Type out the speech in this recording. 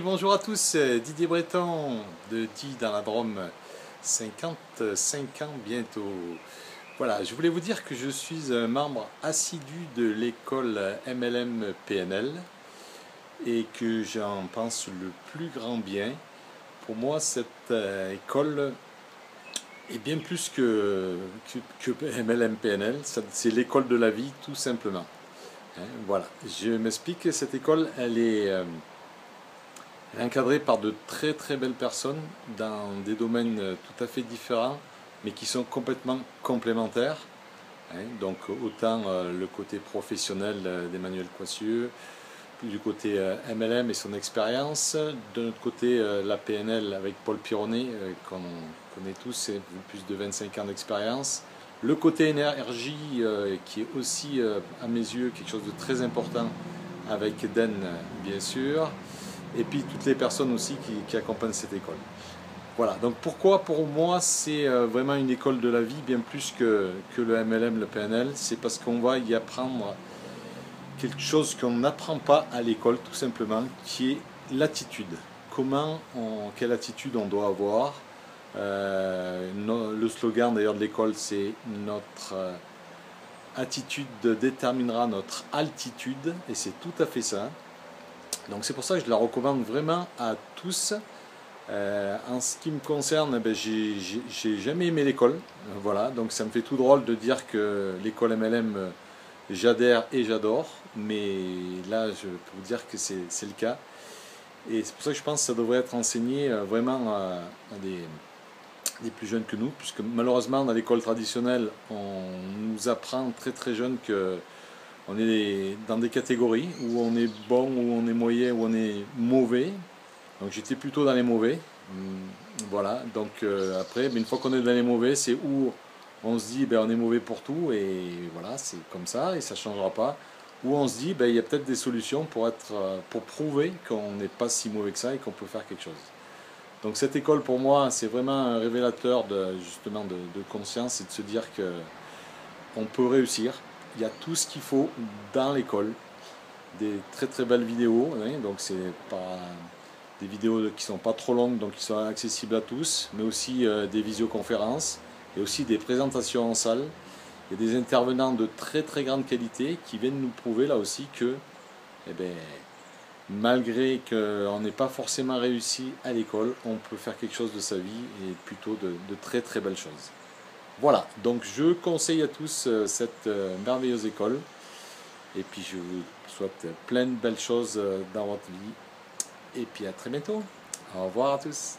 bonjour à tous, Didier Breton de Die dans la Drôme, 55 ans bientôt. Voilà, je voulais vous dire que je suis un membre assidu de l'école MLM PNL et que j'en pense le plus grand bien. Pour moi, cette école est bien plus que MLM PNL, c'est l'école de la vie tout simplement. Voilà, je m'explique, cette école, elle est encadrée par de très très belles personnes dans des domaines tout à fait différents, mais qui sont complètement complémentaires. Donc autant le côté professionnel d'Emmanuel Coissieux, du côté MLM et son expérience, de notre côté la PNL avec Paul Pironnet, qu'on connaît tous, c'est plus de 25 ans d'expérience. Le côté énergie qui est aussi à mes yeux quelque chose de très important avec Den bien sûr, et puis toutes les personnes aussi qui accompagnent cette école. Voilà, donc pourquoi pour moi c'est vraiment une école de la vie bien plus que le MLM, le PNL, c'est parce qu'on va y apprendre quelque chose qu'on n'apprend pas à l'école tout simplement, qui est l'attitude. Quelle attitude on doit avoir. Le slogan d'ailleurs de l'école c'est notre attitude déterminera notre altitude, et c'est tout à fait ça. Donc c'est pour ça que je la recommande vraiment à tous. En ce qui me concerne, j'ai jamais aimé l'école. Voilà, donc ça me fait tout drôle de dire que l'école MLM, j'adhère et j'adore. Mais là, je peux vous dire que c'est le cas. Et c'est pour ça que je pense que ça devrait être enseigné vraiment à des plus jeunes que nous. Puisque malheureusement, dans l'école traditionnelle, on nous apprend très très jeune que on est dans des catégories où on est bon, où on est moyen, où on est mauvais. Donc j'étais plutôt dans les mauvais. Voilà, donc après, une fois qu'on est dans les mauvais, c'est où on se dit on est mauvais pour tout et voilà, c'est comme ça et ça ne changera pas. Ou on se dit il y a peut-être des solutions pour prouver qu'on n'est pas si mauvais que ça et qu'on peut faire quelque chose. Donc cette école pour moi c'est vraiment un révélateur justement de conscience et de se dire que on peut réussir. Il y a tout ce qu'il faut dans l'école, des très très belles vidéos, donc c'est pas des vidéos qui sont pas trop longues, donc qui sont accessibles à tous, mais aussi des visioconférences et aussi des présentations en salle. Il y a des intervenants de très très grande qualité qui viennent nous prouver là aussi que malgré qu'on n'ait pas forcément réussi à l'école, on peut faire quelque chose de sa vie et plutôt de très très belles choses. Voilà, donc je conseille à tous cette merveilleuse école et puis je vous souhaite plein de belles choses dans votre vie et puis à très bientôt. Au revoir à tous.